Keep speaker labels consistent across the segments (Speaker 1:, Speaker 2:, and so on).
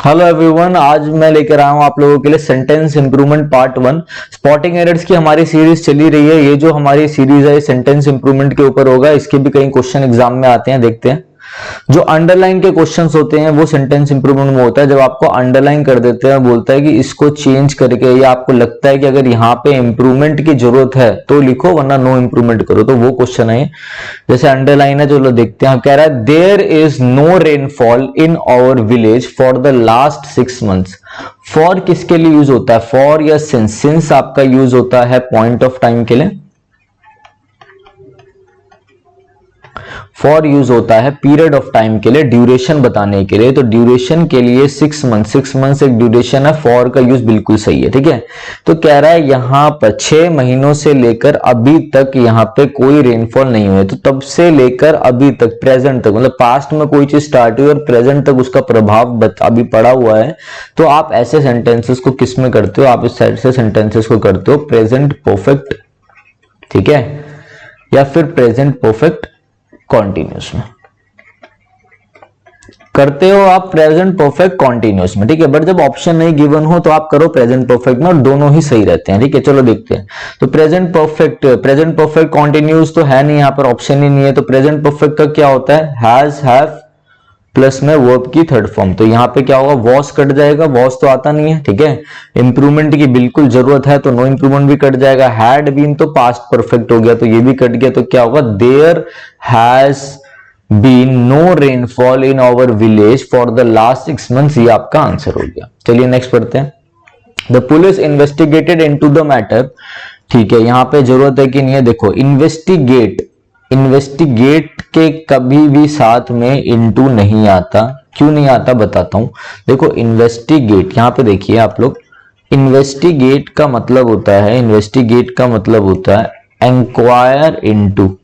Speaker 1: Hello everyone, आज मैं लेकर आया हूं आप लोगों के लिए sentence improvement part 1। Spotting errors की हमारी सीरीज चली रही है। ये जो हमारी सीरीज है सेंटेंस इंप्रूवमेंट के ऊपर होगा। इसके भी कई क्वेश्चन एग्जाम में आते हैं, देखते हैं। जो अंडरलाइन के क्वेश्चंस होते हैं वो सेंटेंस इंप्रूवमेंट में होता है। जब आपको अंडरलाइन कर देते हैं, बोलता है कि इसको चेंज करके, या आपको लगता है कि अगर यहाँ पे इंप्रूवमेंट की जरूरत है तो लिखो, वरना नो इंप्रूवमेंट करो, तो वो क्वेश्चन है। जैसे अंडरलाइन है, चलो देखते हैं। कह रहा है there is no rainfall in our village for the last 6 months। For किसके लिए यूज होता है? फॉर या सिंस? सिंस आपका यूज होता है पॉइंट ऑफ टाइम के लिए, फॉर यूज होता है पीरियड ऑफ टाइम के लिए, ड्यूरेशन बताने के लिए। तो ड्यूरेशन के लिए 6 months, 6 months एक ड्यूरेशन है। फॉर का यूज बिल्कुल सही है, ठीक है। तो कह रहा है यहां पर 6 महीनों से लेकर अभी तक यहां पे कोई रेनफॉल नहीं हुई। तो तब से लेकर अभी तक, प्रेजेंट तक, मतलब पास्ट में कोई चीज स्टार्ट हुई और प्रेजेंट तक उसका प्रभाव अभी पड़ा हुआ है। तो आप ऐसे सेंटेंसेस को किस में करते हो? आप इस साइड से सेंटेंसेस को करते हो प्रेजेंट परफेक्ट, ठीक है, या फिर प्रेजेंट परफेक्ट कॉन्टिन्यूस में करते हो आप, प्रेजेंट परफेक्ट कॉन्टिन्यूस में, ठीक है। बट जब ऑप्शन नहीं गिवन हो तो आप करो प्रेजेंट परफेक्ट में, और दोनों ही सही रहते हैं, ठीक है। चलो देखते हैं। तो प्रेजेंट परफेक्ट कॉन्टिन्यूस तो है नहीं, यहाँ पर ऑप्शन ही नहीं है। तो प्रेजेंट परफेक्ट का क्या होता है? हैज, हैव प्लस में वर्ब की थर्ड फॉर्म। तो यहाँ पे क्या होगा? वॉस कट जाएगा, वॉस तो आता नहीं है, ठीक है। इंप्रूवमेंट की बिल्कुल जरूरत है तो नो इंप्रूवमेंट भी कट जाएगा। हैड बीन तो पास्ट परफेक्ट हो गया, तो ये भी कट गया। तो क्या होगा? There has been no rainfall in our village for the last 6 months। ये आपका आंसर हो गया। चलिए नेक्स्ट पढ़ते हैं। The police investigated into the matter, ठीक है। यहां पे जरूरत है कि नहीं है? देखो, इन्वेस्टिगेट के कभी भी साथ में इनटू नहीं आता। क्यों नहीं आता बताता हूं। देखो इन्वेस्टिगेट, यहां पे देखिए आप लोग, इन्वेस्टिगेट का मतलब होता है इंक्वायर इनटू,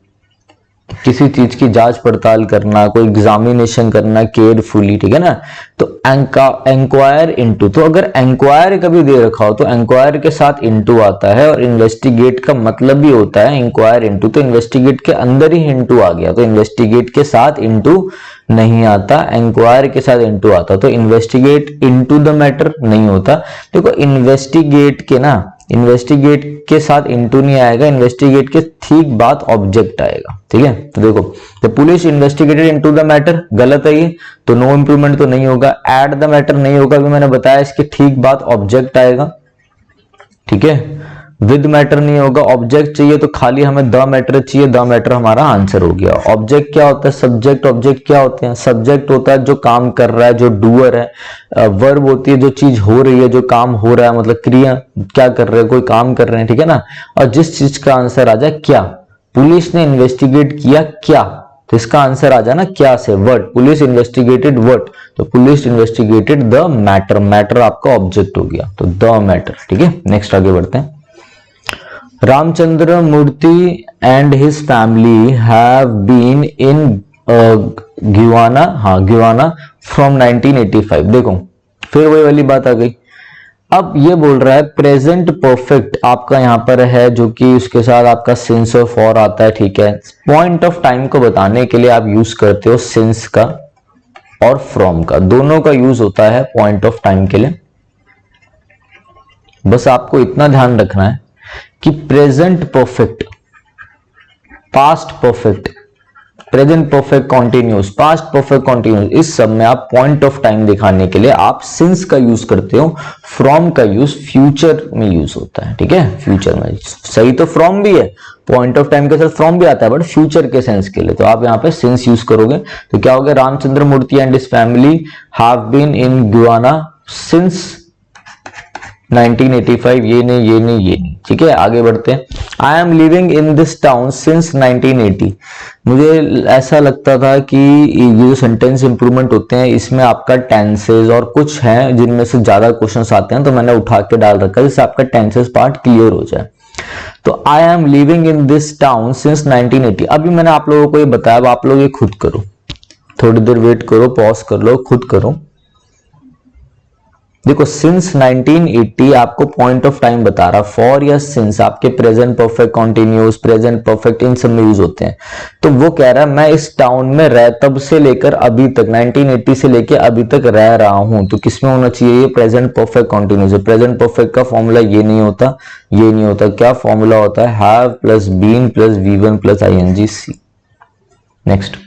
Speaker 1: किसी चीज की जांच पड़ताल करना, कोई एग्जामिनेशन करना केयरफुली, ठीक है ना। तो इंक्वायर इनटू, तो अगर इंक्वायर कभी दे रखा हो तो इंक्वायर के साथ इनटू आता है, और इन्वेस्टिगेट का मतलब भी होता है इंक्वायर इनटू। तो इन्वेस्टिगेट के अंदर ही इनटू आ गया, तो इन्वेस्टिगेट के साथ इनटू नहीं आता, इंक्वायर के साथ इनटू आता। तो इन्वेस्टिगेट इनटू द मैटर नहीं होता। देखो इन्वेस्टिगेट के साथ इनटू नहीं आएगा, इन्वेस्टिगेट के ठीक बाद ऑब्जेक्ट आएगा, ठीक है। तो देखो, the police investigated into the matter, गलत है ये, तो नो इंप्रूवमेंट तो नहीं होगा। एट द मैटर नहीं होगा, अभी मैंने बताया, इसके ठीक बाद ऑब्जेक्ट आएगा, ठीक है। विद मैटर नहीं होगा, ऑब्जेक्ट चाहिए तो खाली हमें द मैटर चाहिए, द मैटर हमारा आंसर हो गया। ऑब्जेक्ट क्या होता है? सब्जेक्ट। ऑब्जेक्ट क्या होते हैं? सब्जेक्ट होता है जो काम कर रहा है, जो डूअर है। वर्ब होती है जो चीज हो रही है, जो काम हो रहा है, मतलब क्रिया क्या कर रहे हैं, कोई काम कर रहे हैं, ठीक है ना। और जिस चीज का आंसर आ जाए क्या, पुलिस ने इन्वेस्टिगेट किया क्या, तो इसका आंसर आ जाना क्या से, व्हाट। पुलिस इन्वेस्टिगेटेड व्हाट, तो police investigated the matter. Matter आपका ऑब्जेक्ट हो गया, तो द मैटर, ठीक है। नेक्स्ट आगे बढ़ते हैं। Ramchandra Murthy and his family have been in Guyana from 1985। देखो फिर वही वाली बात आ गई। अब ये बोल रहा है प्रेजेंट परफेक्ट आपका यहां पर है, जो कि उसके साथ आपका सिंस और फॉर आता है, ठीक है। पॉइंट ऑफ टाइम को बताने के लिए आप यूज करते हो सिंस का और फ्रॉम का, दोनों का यूज होता है पॉइंट ऑफ टाइम के लिए। बस आपको इतना ध्यान रखना है कि present perfect, past perfect, present perfect continuous, past perfect continuous, इस सब में आप पॉइंट ऑफ टाइम दिखाने के लिए आप सिंस का यूज करते हो। फ्रॉम का यूज फ्यूचर में यूज होता है, ठीक है। फ्यूचर में सही तो फ्रॉम भी है, पॉइंट ऑफ टाइम के साथ फ्रॉम भी आता है, बट फ्यूचर के सेंस के लिए तो आप यहाँ पे सिंस यूज करोगे। तो क्या हो गया? Ramchandra Murthy and his family have been in Guyana since 1985। ये नहीं, ठीक है। आगे बढ़ते हैं। I am living in this town since 1980। मुझे ऐसा लगता था कि ये जो सेंटेंस इंप्रूवमेंट होते हैं इसमें आपका टेंसेस और कुछ है जिनमें से ज्यादा क्वेश्चंस आते हैं, तो मैंने उठा के डाल रखा है जिससे आपका टेंसेस पार्ट क्लियर हो जाए। तो आई am living in this town since 1980। अभी मैंने आप लोगों को ये बताया, अब आप लोग ये खुद करो, थोड़ी देर वेट करो, पॉज कर लो, खुद करो। देखो सिंस 1980 आपको पॉइंट ऑफ टाइम बता रहा, फॉर या सिंस आपके present perfect, continuous, present perfect in सब में यूज होते हैं। तो वो कह रहा है मैं इस टाउन में रह तब से लेकर अभी तक 1980 से लेकर अभी तक रह रहा हूं। तो किसमें होना चाहिए, ये प्रेजेंट परफेक्ट कॉन्टिन्यूस है। प्रेजेंट परफेक्ट का फॉर्मूला ये नहीं होता, ये नहीं होता, क्या फॉर्मूला होता है, have plus been plus V1 plus ING। Next,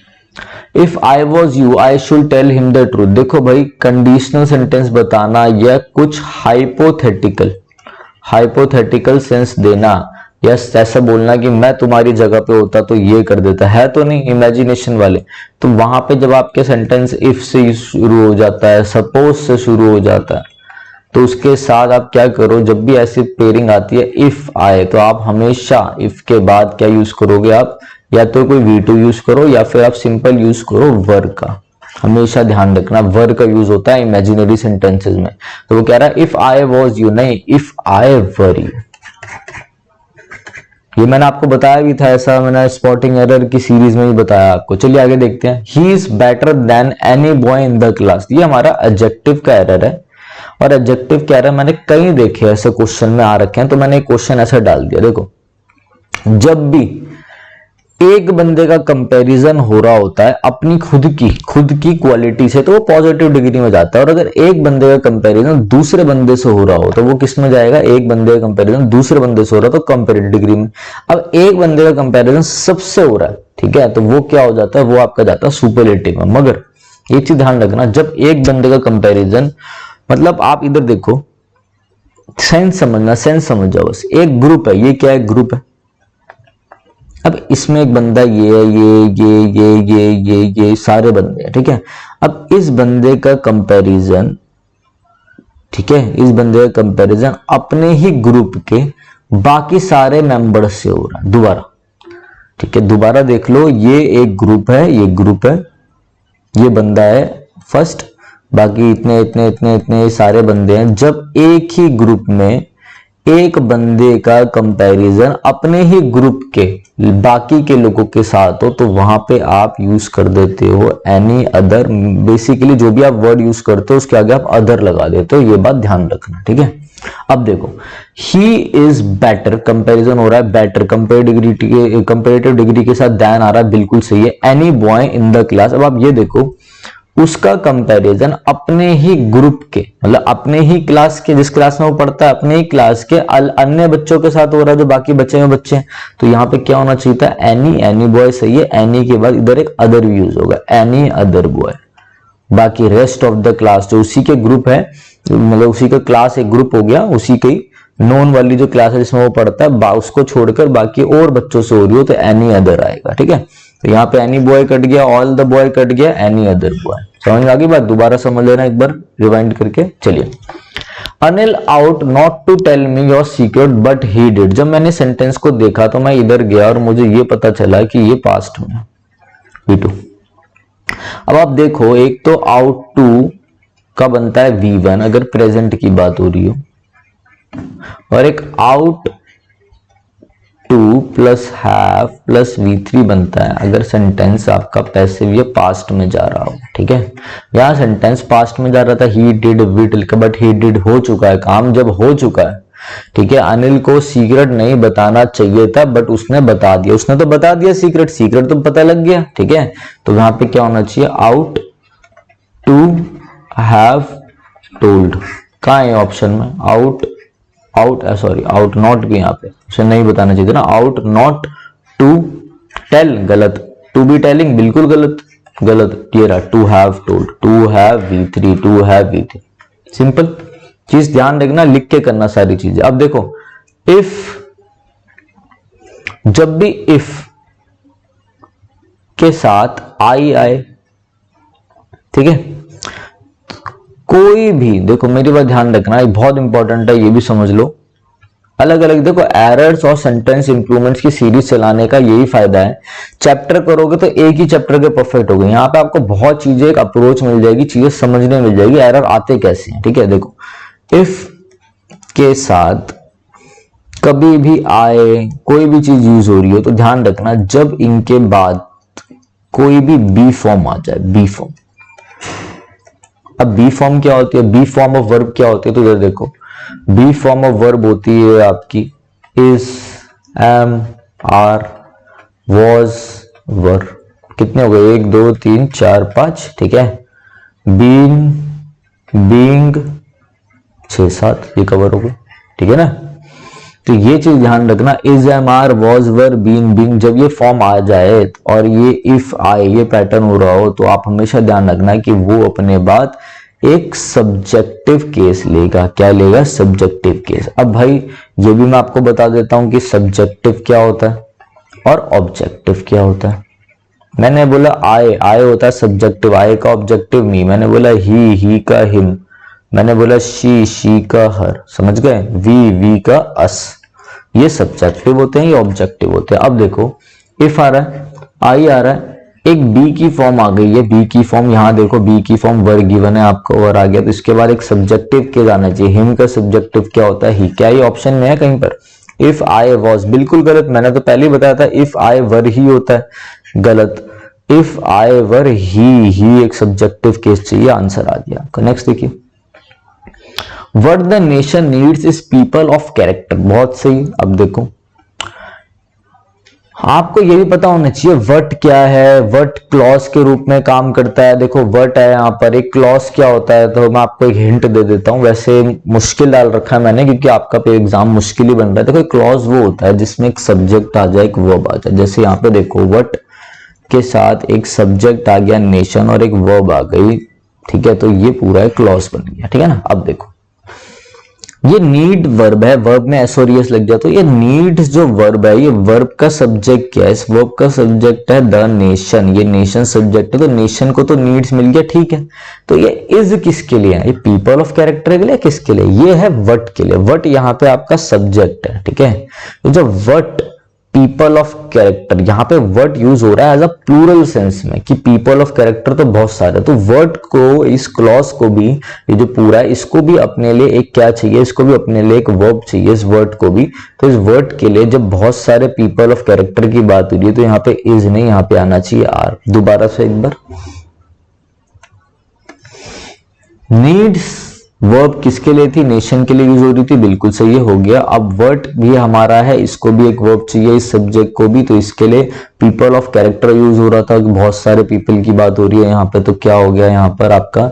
Speaker 1: if I was you I should tell him the truth. देखो भाई कंडीशनल सेंटेंस बताना या कुछ हाइपोथेटिकल सेंस देना या ऐसा बोलना कि मैं तुम्हारी जगह पे होता तो ये कर देता, है तो नहीं, इमेजिनेशन वाले। तो वहां पे जब आपके सेंटेंस इफ से शुरू हो जाता है, सपोज से शुरू हो जाता है, तो उसके साथ आप क्या करो, जब भी ऐसी पेयरिंग आती है इफ आए, तो आप हमेशा इफ के बाद क्या यूज करोगे, आप या तो कोई V2 यूज करो या फिर आप सिंपल यूज करो वर का। हमेशा ध्यान रखना वर का यूज होता है इमेजिनरी सेंटेंसेस में। तो वो कह रहा है इफ आई वॉज यू, नहीं इफ आई वर यू। ये मैंने आपको बताया भी था, ऐसा मैंने स्पॉटिंग एरर की सीरीज में भी बताया आपको। चलिए आगे देखते हैं। He is better than any boy in the class. ये हमारा एडजेक्टिव का एरर है, और एडजेक्टिव का एरर मैंने कई देखे ऐसे क्वेश्चन में आ रखे हैं, तो मैंने एक क्वेश्चन ऐसा डाल दिया। देखो जब भी एक बंदे का कंपैरिजन हो रहा होता है अपनी खुद की क्वालिटी से, तो वो पॉजिटिव डिग्री में जाता है। और अगर एक बंदे का कंपैरिजन दूसरे बंदे से हो रहा हो तो वो किस में जाएगा, एक बंदे का कंपैरिजन दूसरे बंदे से हो रहा है तो कंपैरेटिव डिग्री में। अब एक बंदे का कंपैरिजन सबसे हो रहा है, ठीक है, तो वो क्या हो जाता है, वो आपका जाता है सुपरलेटिव में। मगर एक चीज ध्यान रखना, जब एक बंदे का कंपैरिजन, मतलब आप इधर देखो, सेंस समझना, सेंस समझ जाओ बस। एक ग्रुप है, ये क्या है, ग्रुप है। अब इसमें एक बंदा ये है, ये सारे बंदे हैं, ठीक है। अब इस बंदे का कंपैरिजन, ठीक है, इस बंदे का कंपैरिजन अपने ही ग्रुप के बाकी सारे मेंबर्स से हो रहा है दोबारा, ठीक है। दोबारा देख लो, ये एक ग्रुप है, ये ग्रुप है, ये बंदा है फर्स्ट, बाकी इतने इतने इतने इतने सारे बंदे हैं। जब एक ही ग्रुप में एक बंदे का कंपैरिजन अपने ही ग्रुप के बाकी के लोगों के साथ हो, तो वहां पे आप यूज कर देते हो एनी अदर। बेसिकली जो भी आप वर्ड यूज करते हो उसके आगे आप अदर लगा देते हो, ये बात ध्यान रखना, ठीक है। अब देखो, ही इज बेटर, कंपैरिजन हो रहा है बेटर, कंपेरेटिव डिग्री के साथ दैन आ रहा है, बिल्कुल सही है। Any boy in the class, अब आप ये देखो, उसका कंपैरिजन अपने ही ग्रुप के, मतलब अपने ही क्लास के, जिस क्लास में वो पढ़ता है अपने ही क्लास के अन्य बच्चों के साथ हो रहा है जो बाकी बच्चे में बच्चे हैं। तो यहाँ पे क्या होना चाहिए था, एनी, एनी बॉय सही है। एनी के बाद इधर एक अदर भी यूज होगा, एनी अदर बॉय। बाकी रेस्ट ऑफ द क्लास जो उसी के ग्रुप है, मतलब उसी का क्लास एक ग्रुप हो गया, उसी के नॉन वाली जो क्लास है जिसमें वो पढ़ता है, उसको छोड़कर बाकी और बच्चों से हो रही हो तो एनी अदर आएगा, ठीक है। तो यहाँ पे एनी बॉय कट गया, ऑल द बॉय कट गया, एनी अदर बॉय। समझ में आ गई बात, दोबारा समझ लेना एक बार रिवाइंड करके। चलिए, Anil ought not to tell me your secret but he did. जब मैंने सेंटेंस को देखा तो मैं इधर गया और मुझे ये पता चला कि ये पास्ट में V2। अब आप देखो, एक तो आउट टू का बनता है V1 अगर प्रेजेंट की बात हो रही हो, और एक out two plus have plus V3 बनता है अगर सेंटेंस आपका पैसिव या पास्ट में जा रहा हो, ठीक है। यहां सेंटेंस पास्ट में जा रहा था, he did will, but he did हो चुका है, काम जब हो चुका है, ठीक है। अनिल को सीक्रेट नहीं बताना चाहिए था बट उसने बता दिया, उसने तो बता दिया सीक्रेट, सीक्रेट तो पता लग गया, ठीक है। तो यहां पे क्या होना चाहिए, आउट टू हैव टोल्ड। कहां है ऑप्शन में, आउट आउट नॉट भी, यहाँ पे उसे नहीं बताना चाहिए था ना, आउट नॉट टू टेल, गलत, टू बी टेलिंग बिल्कुल गलत। ये रहा to have told, to have V3, to have V3। Simple चीज ध्यान रखना, लिख के करना सारी चीजें। अब देखो, इफ, जब भी इफ के साथ आई आए, ठीक है, कोई भी, देखो मेरी बात ध्यान रखना, ये बहुत इंपॉर्टेंट है, ये भी समझ लो। अलग अलग देखो, एरर्स और सेंटेंस इंप्रूवमेंट्स की सीरीज चलाने का यही फायदा है। चैप्टर करोगे तो एक ही चैप्टर के परफेक्ट हो गए, यहाँ पे आपको बहुत चीजें, एक अप्रोच मिल जाएगी, चीजें समझने मिल जाएगी, एरर आते कैसे हैं, ठीक है। देखो, इफ के साथ कभी भी आए, कोई भी चीज यूज हो रही हो तो ध्यान रखना, जब इनके बाद कोई भी बी फॉर्म आ जाए, बी फॉर्म, अब बी फॉर्म क्या होती है, बी फॉर्म ऑफ वर्ब क्या होती है, तो इधर देखो बी फॉर्म ऑफ वर्ब होती है आपकी इज, एम, आर, वॉज, वर। कितने हो गए, 1 2 3 4 5, ठीक है। बीन, बीइंग 6 7, ये कवर हो गए, ठीक है ना। तो ये चीज ध्यान रखना, is, am, are, was, were, been, being, जब ये फॉर्म आ जाए और ये इफ आए, ये पैटर्न हो रहा हो, तो आप हमेशा ध्यान रखना कि वो अपने बाद एक सब्जेक्टिव केस लेगा। क्या लेगा, सब्जेक्टिव केस। अब भाई ये भी मैं आपको बता देता हूं कि सब्जेक्टिव क्या होता है और ऑब्जेक्टिव क्या होता है। मैंने बोला आए, आए होता है सब्जेक्टिव, आए का ऑब्जेक्टिव मी। मैंने बोला ही का हिम। मैंने बोला शी का हर। समझ गए, वी का अस। ये सब्जेक्टिव होते हैं, ये ऑब्जेक्टिव होते हैं। अब देखो इफ आ रहा है, आई आ रहा है, एक बी की फॉर्म आ गई है, बी की फॉर्म, यहां देखो बी की फॉर्म वर गिवन है आपको, वर आ गया, तो इसके बाद एक सब्जेक्टिव के जाना चाहिए। हिम का सब्जेक्टिव क्या होता है, ही। क्या ये ऑप्शन में है कहीं पर? इफ आई वॉज, बिल्कुल गलत। मैंने तो पहले ही बताया था इफ आई वर ही होता है, गलत। इफ आई वर ही एक सब्जेक्टिव केस चाहिए, आंसर आ गया आपका। नेक्स्ट देखिए, what the nation needs is people of character. बहुत सही। अब देखो आपको ये भी पता होना चाहिए वर्ट क्या है, वर्ट क्लॉज के रूप में काम करता है। देखो वर्ट है यहाँ पर, एक क्लॉज क्या होता है, तो मैं आपको एक हिंट दे देता हूँ। वैसे मुश्किल डाल रखा है मैंने क्योंकि आपका पे एग्जाम मुश्किल ही बन रहा है। देखो क्लॉज वो होता है जिसमें एक सब्जेक्ट आ जाए, एक वर्ब आ जाए। जैसे यहाँ पे देखो वर्ट के साथ एक सब्जेक्ट आ गया नेशन और एक वर्ब आ गई, ठीक है, तो ये पूरा एक क्लॉज बन गया, ठीक है ना। अब देखो ये नीड वर्ब है, वर्ब में एस और एस लग जाए, तो ये नीड्स जो वर्ब है, ये वर्ब का सब्जेक्ट क्या है, इस वर्ब का सब्जेक्ट है द नेशन। ये नेशन सब्जेक्ट है, तो नेशन को तो नीड्स मिल गया, ठीक है। तो ये इज किसके लिए है, ये पीपल ऑफ कैरेक्टर के लिए, किसके लिए, ये है वर्ट के लिए। वर्ट यहाँ पे आपका सब्जेक्ट है, ठीक है। तो जो वर्ट पीपल ऑफ कैरेक्टर, यहाँ पे वर्ड यूज हो रहा है एज अ प्लूरल सेंस में कि पीपल ऑफ कैरेक्टर तो बहुत सारे, तो वर्ड को, इस क्लॉज को भी, ये जो पूरा है इसको भी अपने लिए एक क्या चाहिए, इसको भी अपने लिए एक वर्ब चाहिए, इस वर्ड को भी। तो इस वर्ड के लिए जब बहुत सारे पीपल ऑफ कैरेक्टर की बात हो रही है तो यहाँ पे इज नहीं, यहाँ पे आना चाहिए आर। दोबारा से एक बार, नीड्स वर्ब किसके लिए थी, नेशन के लिए यूज हो रही थी, बिल्कुल सही हो गया। अब वर्ड भी हमारा है, इसको भी एक वर्ब चाहिए, इस सब्जेक्ट को भी, तो इसके लिए पीपल ऑफ कैरेक्टर यूज हो रहा था, बहुत सारे पीपल की बात हो रही है यहाँ पे, तो क्या हो गया यहाँ पर आपका,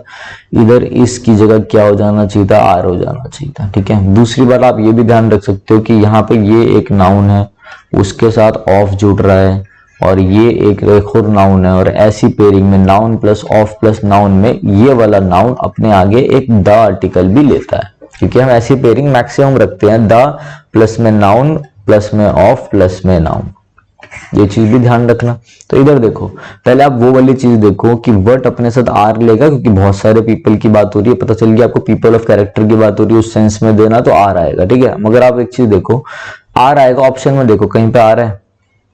Speaker 1: इधर इसकी जगह क्या हो जाना चाहिए था, आर हो जाना चाहिए था, ठीक है। दूसरी बात आप ये भी ध्यान रख सकते हो कि यहाँ पे ये एक नाउन है, उसके साथ ऑफ जुड़ रहा है, और ये एक और नाउन है, और ऐसी पेयरिंग में noun plus of plus noun में ये वाला नाउन अपने आगे एक द आर्टिकल भी लेता है, क्योंकि हम ऐसी पेयरिंग मैक्सिमम रखते हैं, द प्लस में नाउन प्लस में ऑफ प्लस में नाउन। ये चीज भी ध्यान रखना। तो इधर देखो, पहले आप वो वाली चीज देखो कि वर्ड अपने साथ आर लेगा, क्योंकि बहुत सारे पीपल की बात हो रही है, पता चल गया आपको पीपल ऑफ कैरेक्टर की बात हो रही है, उस सेंस में देना तो आर आएगा, ठीक है। मगर आप एक चीज देखो, आर आएगा ऑप्शन में, देखो कहीं पे आ रहा है,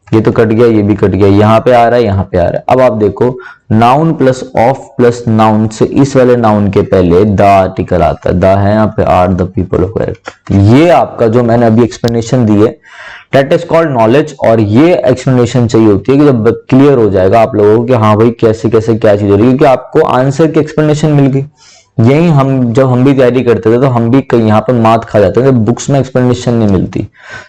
Speaker 1: ये तो कट गया, ये भी कट गया, यहाँ पे आ रहा है, यहाँ पे आ रहा है। अब आप देखो noun plus of plus noun से इस वाले नाउन के पहले द आर्टिकल आता है, द है यहाँ पे, are the people of character. ये आपका जो मैंने अभी एक्सप्लेनेशन दी है, दैट इज कॉल्ड नॉलेज। और ये एक्सप्लेनेशन चाहिए होती है कि जब क्लियर हो जाएगा आप लोगों को कि हाँ भाई कैसे कैसे क्या चीज हो रही है, क्योंकि आपको आंसर की एक्सप्लेनेशन मिल गई। यही हम जब हम भी तैयारी करते थे तो हम भी कहीं यहाँ पर मात खा जाते थे, बुक्स में एक्सप्लेनेशन नहीं मिलती।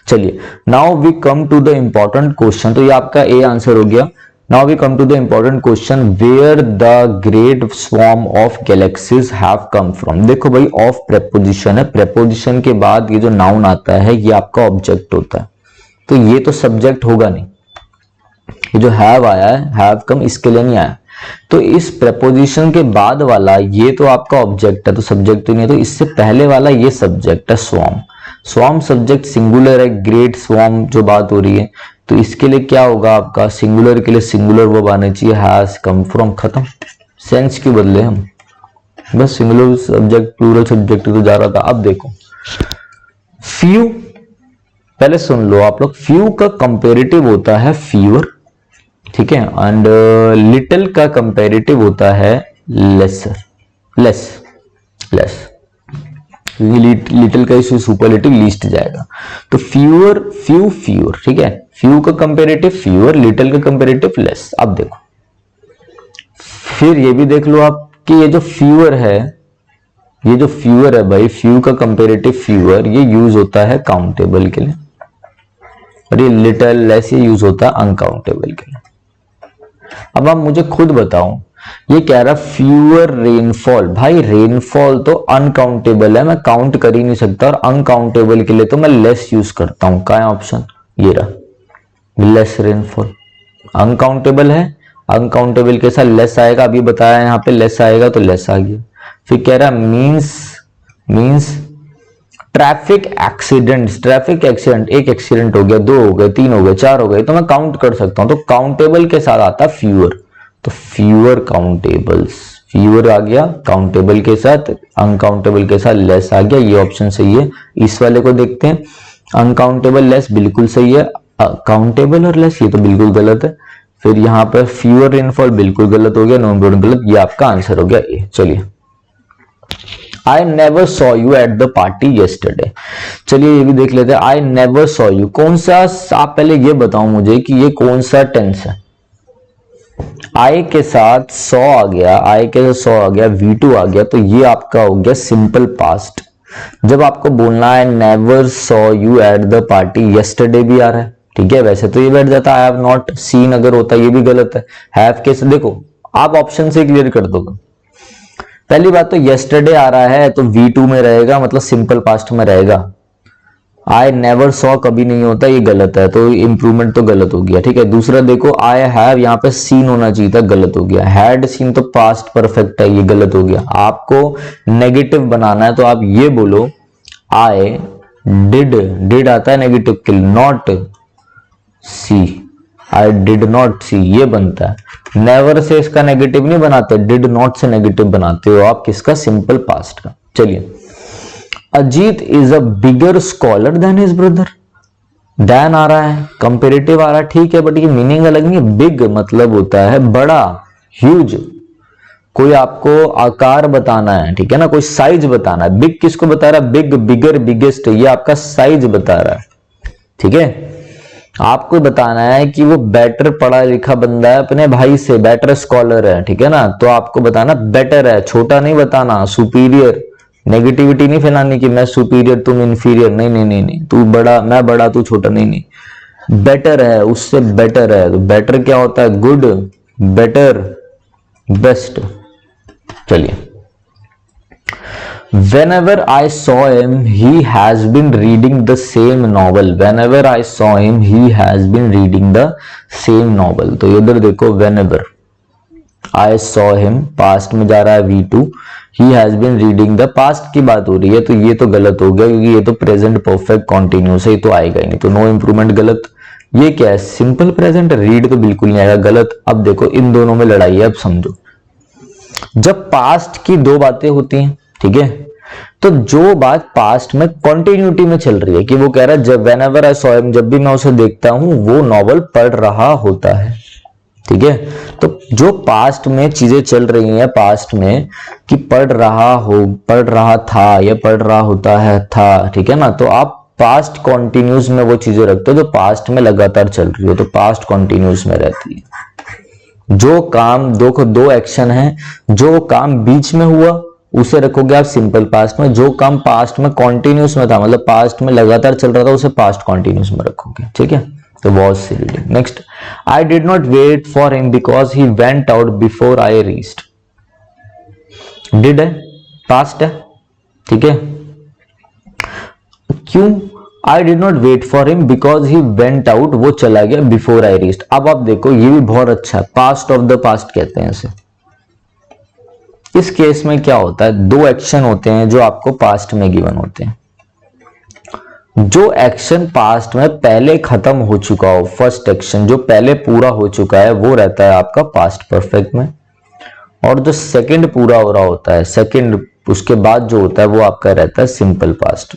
Speaker 1: चलिए, now we come to the important question. तो ये आपका ए आंसर हो गया। Now we come to the important question, where the great swarm of galaxies have come from. देखो भाई, ऑफ प्रेपोजिशन है, प्रेपोजिशन के बाद ये जो नाउन आता है ये आपका ऑब्जेक्ट होता है, तो ये तो सब्जेक्ट होगा नहीं। ये जो हैव आया है, हैव कम, इसके लिए नहीं आया। तो इस प्रपोजिशन के बाद वाला ये तो आपका ऑब्जेक्ट है, तो सब्जेक्ट तो नहीं है, तो इससे पहले वाला ये सब्जेक्ट है, स्वॉर्म। स्वॉर्म सब्जेक्ट सिंगुलर है, ग्रेट स्वॉर्म जो बात हो रही है, तो इसके लिए क्या होगा आपका, सिंगुलर के लिए सिंगुलर वर्ब आना चाहिए, हैज कम फ्रॉम। खत्म, सेंस क्यों बदले हम, बस सिंगुलर सब्जेक्ट प्लूरल सब्जेक्ट तो जा रहा था। अब देखो फ्यू, पहले सुन लो आप लोग, फ्यू का कंपेरेटिव होता है फ्यूअर, ठीक है, एंड लिटिल का कंपेरेटिव होता है लेसर, लेस, लेस, लिटिल का इस सुपरलेटिव लीस्ट जाएगा, तो फ्यूअर, फ्यू, फ्यूअर, ठीक है। फ्यू का कंपेरेटिव फ्यूअर, लिटिल का कंपेरेटिव लेस। अब देखो फिर ये भी देख लो आप कि ये जो फ्यूअर है, ये जो फ्यूअर है भाई, फ्यू का कंपेरेटिव फ्यूअर, ये यूज होता है काउंटेबल के लिए, और ये लिटिल लेस ये यूज होता है अनकाउंटेबल के लिए। अब आप मुझे खुद बताओ, ये कह रहा फ्यूअर रेनफॉल, भाई रेनफॉल तो अनकाउंटेबल है, मैं काउंट कर ही नहीं सकता, और अनकाउंटेबल के लिए तो मैं लेस यूज करता हूं। क्या है ऑप्शन? ये रहा, लेस रेनफॉल। अनकाउंटेबल है, अनकाउंटेबल के साथ लेस आएगा, अभी बताया यहाँ पे लेस आएगा तो लेस आ गया। फिर कह रहा means traffic accident, traffic accident, एक एक्सीडेंट हो गया, 2 हो गए, 3 हो गए, 4 हो गए, तो मैं काउंट कर सकता हूं, तो काउंटेबल के साथ आता फ्यूअर, तो फ्यूअर काउंटेबल्स, फ्यूअर आ गया काउंटेबल के साथ, अनकाउंटेबल के साथ लेस आ गया, ये ऑप्शन सही है। इस वाले को देखते हैं, अनकाउंटेबल लेस बिल्कुल सही है, काउंटेबल और लेस ये तो बिल्कुल गलत है। फिर यहाँ पर फ्यूअर रेनफॉल बिल्कुल गलत हो गया, नॉन इम्पोर्टेंट गलत, ये आपका आंसर हो गया ए। चलिए, I never saw you at the party yesterday, चलिए ये भी देख लेते हैं। आई नेवर सॉ यू कौन सा, आप पहले ये बताओ मुझे कि ये कौन सा टेंस है। आई के साथ सॉ आ गया, आई के साथ सॉ आ गया, V2 आ गया, तो ये आपका हो गया सिंपल पास्ट। जब आपको बोलना है never saw you at the party yesterday भी आ रहा है, ठीक है, वैसे तो ये बैठ जाता है, आई हैव नॉट सीन अगर होता ये भी गलत है। हैव के, देखो आप ऑप्शन से क्लियर कर दोगे। पहली बात तो येस्टरडे आ रहा है तो V2 में रहेगा, मतलब सिंपल पास्ट में रहेगा। आई नेवर सॉ कभी नहीं होता, ये गलत है, तो इंप्रूवमेंट तो गलत हो गया, ठीक है। दूसरा देखो, आई हैव यहाँ पे सीन होना चाहिए था, गलत हो गया। हैड सीन तो पास्ट परफेक्ट है, ये गलत हो गया। आपको नेगेटिव बनाना है तो आप ये बोलो, आई डिड आता है नेगेटिव के लिए, not see, I did not see, ये बनता है। नेवर से इसका नेगेटिव नहीं बनाते, डिड नॉट से नेगेटिव बनाते हो आप किसका, सिंपल पास्ट का। चलिए, Ajit is a bigger scholar than his brother, then आ रहा है, कंपेरेटिव आ रहा है, ठीक है, बट ये मीनिंग अलग नहीं है। बिग मतलब होता है बड़ा, ह्यूज, कोई आपको आकार बताना है, ठीक है ना, कोई साइज बताना है। बिग किसको बता रहा है, बिग, बिगर, बिगेस्ट, ये आपका साइज बता रहा है, ठीक है। आपको बताना है कि वो बेटर पढ़ा लिखा बंदा है अपने भाई से, बेटर स्कॉलर है, ठीक है ना, तो आपको बताना बेटर है, छोटा नहीं बताना, सुपीरियर, नेगेटिविटी नहीं फैलानी कि मैं सुपीरियर तुम इंफीरियर, नहीं नहीं नहीं नहीं, तू बड़ा मैं बड़ा तू छोटा, नहीं नहीं, बेटर है, उससे बेटर है। तो बेटर क्या होता है, गुड, बेटर, बेस्ट। चलिए, whenever I saw him he has been reading the same novel, whenever I saw him he has been reading the same novel, तो इधर देखो whenever I saw him past में जा रहा है V2, he has been reading the past की बात हो रही है, तो ये तो गलत हो गया क्योंकि ये तो प्रेजेंट परफेक्ट कॉन्टिन्यूस है, ये तो आएगा ही नहीं, तो नो इंप्रूवमेंट गलत। ये क्या है, सिंपल प्रेजेंट, रीड तो बिल्कुल नहीं आएगा, गलत। अब देखो इन दोनों में लड़ाई है, अब समझो, जब पास्ट की दो बातें होती हैं, ठीक है, तो जो बात पास्ट में कंटिन्यूटी में चल रही है कि वो कह रहा है जब whenever I saw him, जब भी मैं उसे देखता हूं वो नॉवल पढ़ रहा होता है, ठीक है। तो जो पास्ट में चीजें चल रही हैं, पास्ट में कि पढ़ रहा था या पढ़ रहा होता है था, ठीक है ना, तो आप पास्ट कॉन्टिन्यूस में वो चीजें रखते हो जो पास्ट में लगातार चल रही हो, तो पास्ट कॉन्टिन्यूस में रहती है। जो काम दो एक्शन है, जो काम बीच में हुआ उसे रखोगे आप सिंपल पास्ट में, जो काम पास्ट में कॉन्टिन्यूस में था, मतलब पास्ट में लगातार चल रहा था, उसे पास्ट कॉन्टिन्यूस में रखोगे, ठीक है। तो was she reading. Next, I did not wait for him because he went out before I reached, did है, पास्ट है, ठीक है। क्यों, I did not wait for him because he went out, वो चला गया, बिफोर आई रीच्ड। अब आप देखो ये भी बहुत अच्छा है, पास्ट ऑफ द पास्ट कहते हैं इसे। इस केस में क्या होता है, दो एक्शन होते हैं जो आपको पास्ट में गिवन होते हैं। जो एक्शन पास्ट में पहले खत्म हो चुका हो, फर्स्ट एक्शन जो पहले पूरा हो चुका है, वो रहता है आपका पास्ट परफेक्ट में, और जो सेकंड पूरा हो रहा होता है, सेकंड उसके बाद जो होता है वो आपका रहता है सिंपल पास्ट।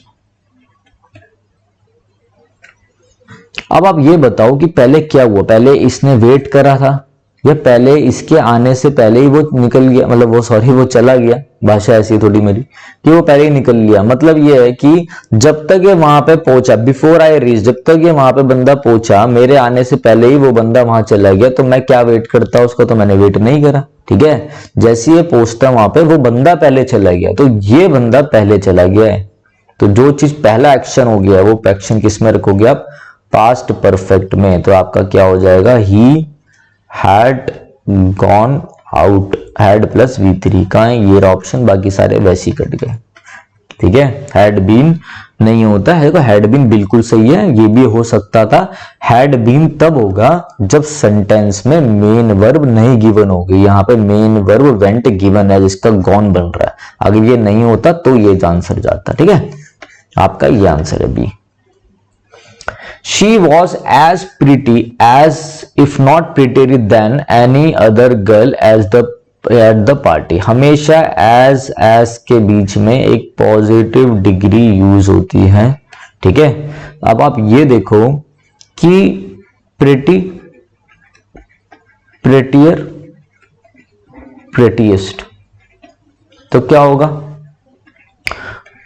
Speaker 1: अब आप ये बताओ कि पहले क्या हुआ, पहले इसने वेट करा था, या पहले इसके आने से पहले ही वो निकल गया, मतलब वो सॉरी वो चला गया, भाषा ऐसी थोड़ी मेरी कि वो पहले ही निकल गया। मतलब ये है कि जब तक ये वहां पे पहुंचा, बिफोर आई रीच, जब तक ये वहां पे बंदा पहुंचा, मेरे आने से पहले ही वो बंदा वहां चला गया, तो मैं क्या वेट करता उसको, तो मैंने वेट नहीं करा। ठीक है, जैसे ये पहुंचता वहां पे वो बंदा पहले चला गया, तो ये बंदा पहले चला गया है। तो जो चीज पहला एक्शन हो गया वो एक्शन किस में रखोगे आप, पास्ट परफेक्ट में। तो आपका क्या हो जाएगा, he had gone out, had plus V3 का है ये ऑप्शन, बाकी सारे वैसे ही कट गए। ठीक है, हैड बीन नहीं होता है, तो हैड बीन बिल्कुल सही है। ये भी हो सकता था, हैड बीन तब होगा जब सेंटेंस में मेन वर्ब नहीं गिवन होगी। यहाँ पे मेन वर्ब वेंट गिवन है जिसका गॉन बन रहा है, अगर ये नहीं होता तो ये आंसर जाता। ठीक है, आपका ये आंसर है B. She was as pretty as, if not prettier than any other girl at the party। हमेशा as के बीच में एक पॉजिटिव डिग्री यूज होती है। ठीक है, अब आप ये देखो कि pretty, prettier, prettiest, तो क्या होगा,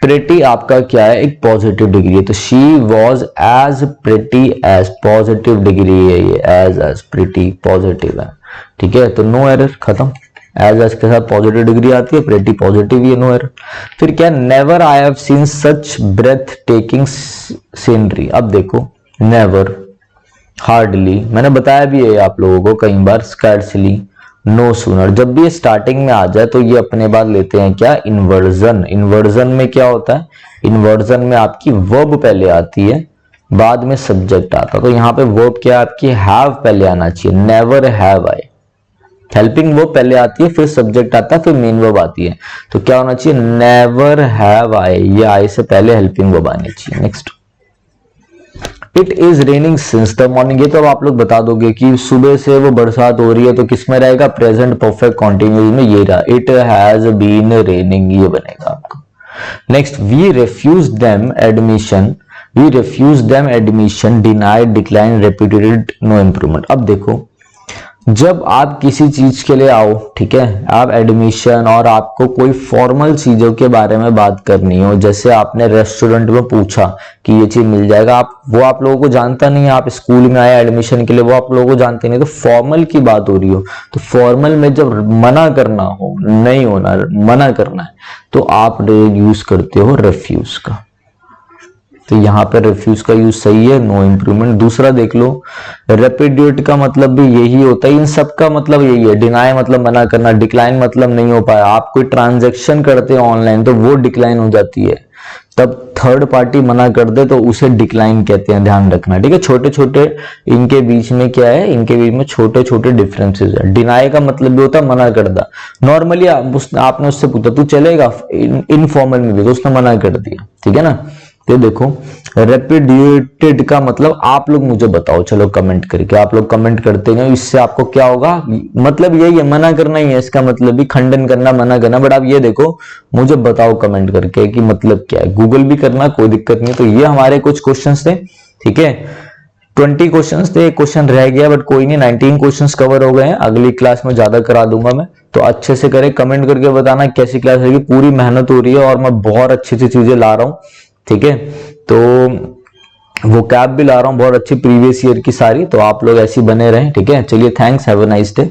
Speaker 1: प्रेटी आपका क्या है, एक पॉजिटिव डिग्री है, तो she was as pretty as, positive degree है ये, एज प्रेटी पॉजिटिव है। ठीक है, तो नो एरर, खत्म। एज के साथ पॉजिटिव डिग्री आती है, प्रेटी पॉजिटिव ही है, नो एरर। फिर क्या, never I have seen such breath taking scenery. अब देखो, नेवर, हार्डली, मैंने बताया भी है आप लोगों को कई बार, स्कैर्सली, नो सूनर, जब भी ये स्टार्टिंग में आ जाए तो ये अपने बाद लेते हैं क्या, इन्वर्जन। इन्वर्जन में क्या होता है, इन्वर्जन में आपकी वर्ब पहले आती है, बाद में सब्जेक्ट आता है। तो यहाँ पे वर्ब क्या आपकी, हैव पहले आना चाहिए, never have I. Helping verb पहले आती है, फिर सब्जेक्ट आता है, फिर मेन वर्ब आती है। तो क्या होना चाहिए, नेवर हैव आई, ये आई से पहले हेल्पिंग वर्ब आनी चाहिए। Next, it is raining since the morning, ये तो अब आप लोग बता दोगे कि सुबह से वो बरसात हो रही है, तो किस में रहेगा, प्रेजेंट परफेक्ट कॉन्टिन्यूस में ये रहा, इट हैज बीन रेनिंग, ये बनेगा आपका। Next, we refuse them admission, we refuse them admission, denied, declined, repudiated, no improvement. अब देखो, जब आप किसी चीज के लिए आओ, ठीक है, आप एडमिशन और आपको कोई फॉर्मल चीजों के बारे में बात करनी हो, जैसे आपने रेस्टोरेंट में पूछा कि ये चीज मिल जाएगा, आप लोगों को जानता नहीं है, आप स्कूल में आए एडमिशन के लिए, वो आप लोगों को जानते नहीं, तो फॉर्मल की बात हो रही हो, तो फॉर्मल में जब मना करना हो, नहीं होना, मना करना है, तो आप यूज करते हो रिफ्यूज का। तो यहाँ पे रिफ्यूज का यूज सही है, नो इम्प्रूवमेंट। दूसरा देख लो, रेपिड्यूट का मतलब भी यही होता है, इन सब का मतलब यही है। डिनाई मतलब मना करना, डिक्लाइन मतलब नहीं हो पाया, आप कोई ट्रांजैक्शन करते हो ऑनलाइन तो वो डिक्लाइन हो जाती है, तब थर्ड पार्टी मना कर दे तो उसे डिक्लाइन कहते हैं, ध्यान रखना। ठीक है, छोटे छोटे इनके बीच में क्या है, इनके बीच में छोटे छोटे डिफरेंसेस है। डिनाई का मतलब भी होता है मना कर दा, नॉर्मली आपने उससे पूछा तू चलेगा, इनफॉर्मल में भी, तो उसने मना कर दिया। ठीक है ना, तो देखो, रेपिड्यूटेड का मतलब आप लोग मुझे बताओ, चलो कमेंट करके, आप लोग कमेंट करते हैं, इससे आपको क्या होगा, मतलब यही है, मना करना ही है इसका मतलब भी, खंडन करना, मना करना। बट आप ये देखो, मुझे बताओ कमेंट करके कि मतलब क्या है, गूगल भी करना, कोई दिक्कत नहीं। तो ये हमारे कुछ क्वेश्चंस थे। ठीक है, 20 क्वेश्चंस थे, एक क्वेश्चन रह गया, बट कोई नहीं, 19 क्वेश्चंस कवर हो गए हैं। अगली क्लास में ज्यादा करा दूंगा मैं, तो अच्छे से करें, कमेंट करके बताना कैसी क्लास रहेगी। पूरी मेहनत हो रही है और मैं बहुत अच्छी अच्छी चीजें ला रहा हूँ। ठीक है, तो वो कैब भी ला रहा हूँ बहुत अच्छी, प्रीवियस ईयर की सारी, तो आप लोग ऐसी बने रहें। ठीक है, चलिए, thanks, have a nice day.